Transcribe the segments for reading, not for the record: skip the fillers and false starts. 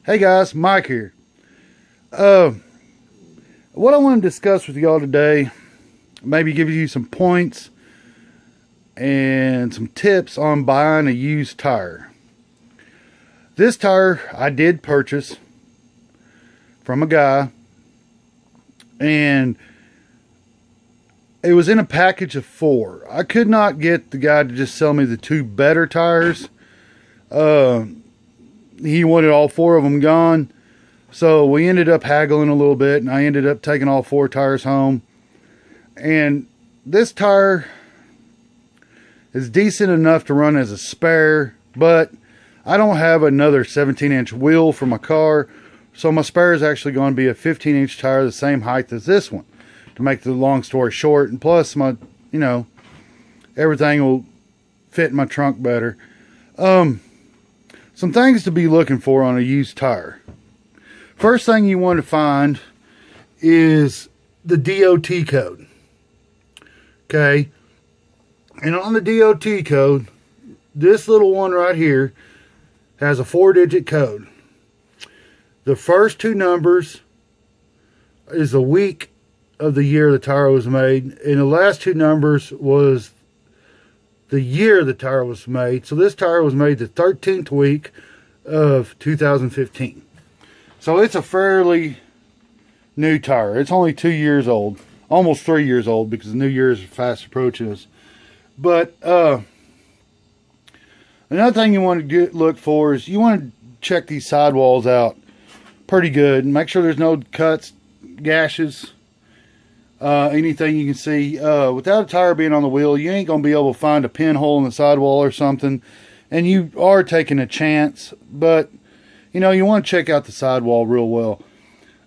Hey guys, Mike here. What I want to discuss with y'all today, maybe give you some points and some tips on buying a used tire. This tire I did purchase from a guy, and it was in a package of 4. I could not get the guy to just sell me the 2 better tires. He wanted all 4 of them gone. So we ended up haggling a little bit, and I ended up taking all 4 tires home. And this tire is decent enough to run as a spare, but I don't have another 17-inch wheel for my car. So my spare is actually going to be a 15-inch tire, the same height as this one, to make the long story short. And plus, my, everything will fit in my trunk better. Some things to be looking for on a used tire. First thing you want to find is the DOT code. Okay. And on the DOT code, this little one right here has a 4-digit code. The first 2 numbers is the week of the year the tire was made, and the last 2 numbers was the year the tire was made. So this tire was made the 13th week of 2015. So it's a fairly new tire. It's only 2 years old, almost 3 years old, because the new year is fast approaching us. But another thing you want to look for is you want to check these sidewalls out pretty good and make sure there's no cuts, gashes, anything you can see. Without a tire being on the wheel, you ain't gonna be able to find a pinhole in the sidewall or something, and you are taking a chance. But you want to check out the sidewall real well.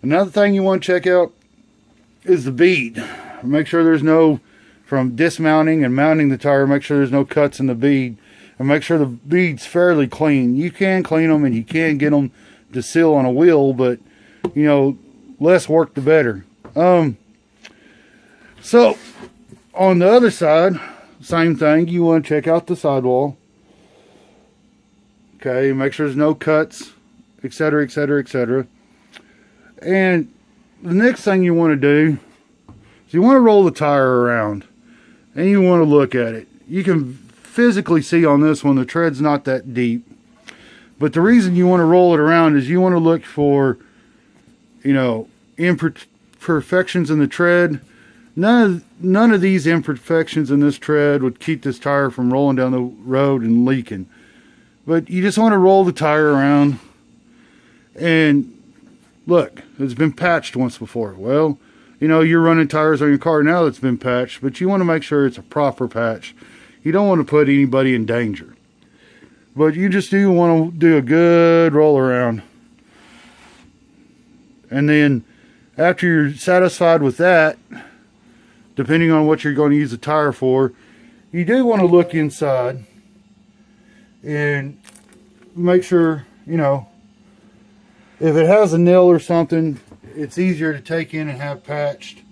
Another thing you want to check out is the bead. Make sure there's no, from dismounting and mounting the tire, make sure there's no cuts in the bead, and make sure the bead's fairly clean. You can clean them and you can get them to seal on a wheel, but less work the better. So on the other side, same thing. You want to check out the sidewall. Okay, make sure there's no cuts, etc., etc., etc. And the next thing you want to do is you want to roll the tire around, and you want to look at it. You can physically see on this one the tread's not that deep, but the reason you want to roll it around is you want to look for imperfections in the tread. None of these imperfections in this tread would keep this tire from rolling down the road and leaking. But you just want to roll the tire around and look, it's been patched once before. Well, you're running tires on your car now that's been patched, but you want to make sure it's a proper patch. You don't want to put anybody in danger. But you just do want to do a good roll around. And then after you're satisfied with that, depending on what you're going to use the tire for, you do want to look inside and make sure, if it has a nail or something, it's easier to take in and have patched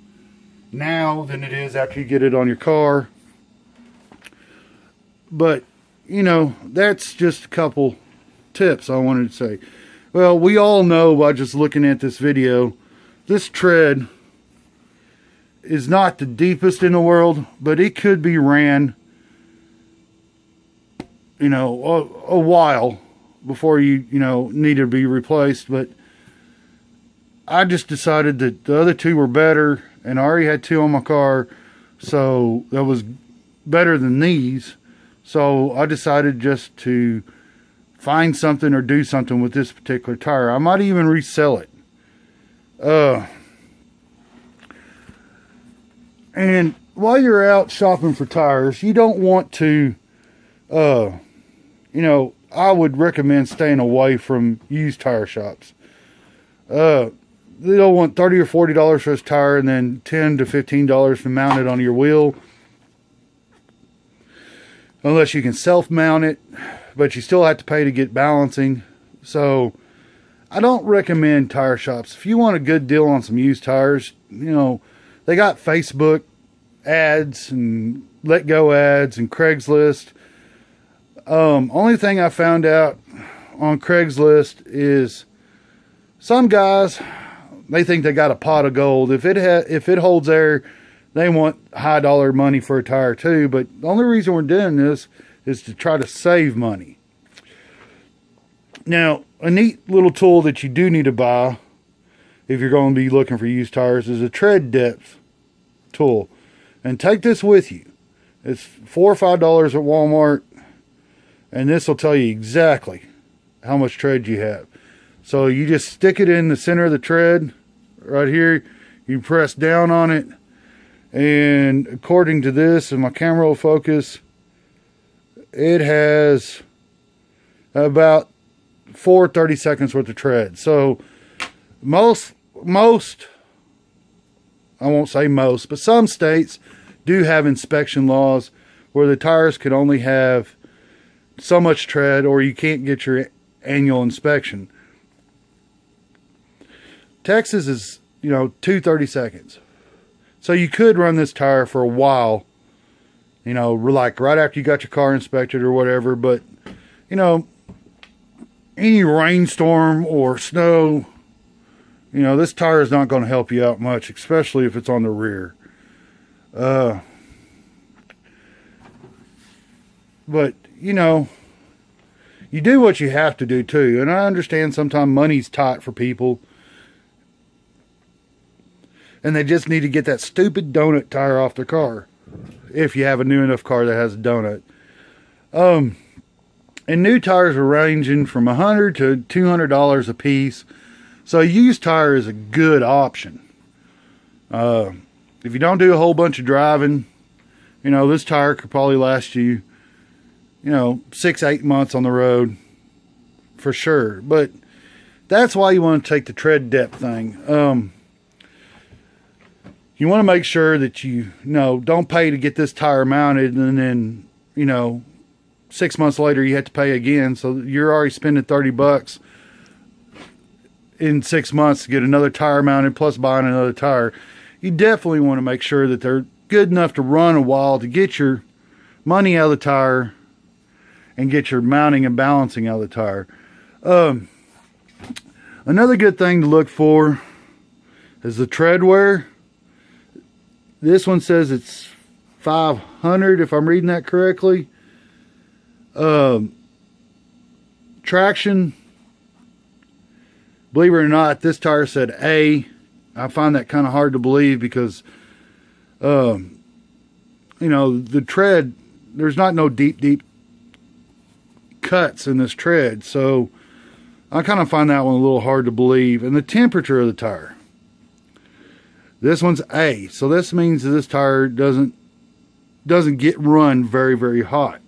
now than it is after you get it on your car. But, that's just a couple tips I wanted to say. Well, we all know by just looking at this video, this tread is not the deepest in the world, but it could be ran, a while before you need to be replaced. But I just decided that the other 2 were better, and I already had 2 on my car, so that was better than these. So I decided just to find something or do something with this particular tire. I might even resell it. And while you're out shopping for tires, you don't want to, I would recommend staying away from used tire shops. They don't want $30 or $40 for this tire and then $10 to $15 to mount it on your wheel. Unless you can self-mount it, but you still have to pay to get balancing. So I don't recommend tire shops. If you want a good deal on some used tires, they got Facebook ads and Let Go ads and Craigslist. Only thing I found out on Craigslist is Some guys, they think they got a pot of gold. If it holds air, they want high dollar money for a tire too. But the only reason we're doing this is to try to save money. Now, a neat little tool that you do need to buy if you're going to be looking for used tires is a tread depth tool. And take this with you. It's $4 or $5 at Walmart, and this will tell you exactly how much tread you have. So you just stick it in the center of the tread right here. You press down on it, and according to this, and my camera will focus, it has about 30 seconds worth of tread. So most, I won't say most, but some states do have inspection laws where the tires could only have so much tread, or you can't get your annual inspection. Texas is, 30 seconds. So you could run this tire for a while, like right after you got your car inspected or whatever. But, any rainstorm or snow, this tire is not going to help you out much, especially if it's on the rear. But, you do what you have to do too. And I understand sometimes money's tight for people, and they just need to get that stupid donut tire off their car. If you have a new enough car that has a donut. And new tires are ranging from $100 to $200 a piece. So a used tire is a good option. If you don't do a whole bunch of driving, this tire could probably last you, 6-8 months on the road for sure. But that's why you want to take the tread depth thing. You want to make sure that don't pay to get this tire mounted, and then 6 months later you have to pay again. So you're already spending $30 in 6 months to get another tire mounted plus buying another tire. You definitely want to make sure that they're good enough to run a while to get your money out of the tire and get your mounting and balancing out of the tire. Another good thing to look for is the tread wear. This one says it's 500 if I'm reading that correctly. Traction, believe it or not, this tire said A. I find that kind of hard to believe because, the tread, there's not no deep cuts in this tread. So I kind of find that one a little hard to believe. And the temperature of the tire, this one's A. So this means that this tire doesn't get run very, very hot.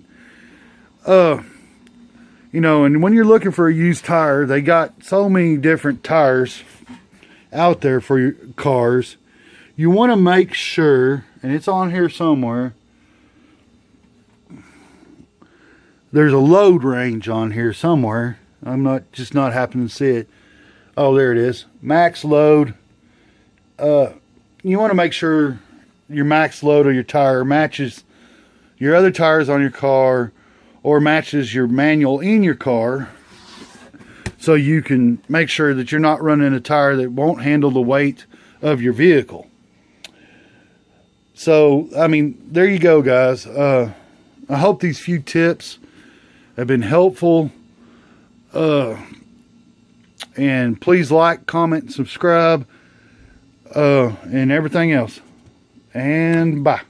And when you're looking for a used tire, they got so many different tires out there for your cars. You want to make sure, and it's on here somewhere, there's a load range on here somewhere. I'm not happening to see it. Oh, there it is. Max load. You want to make sure your max load of your tire matches your other tires on your car, or matches your manual in your car, so you can make sure that you're not running a tire that won't handle the weight of your vehicle. So, there you go, guys. I hope these few tips have been helpful. And please like, comment, and subscribe, and everything else. And bye.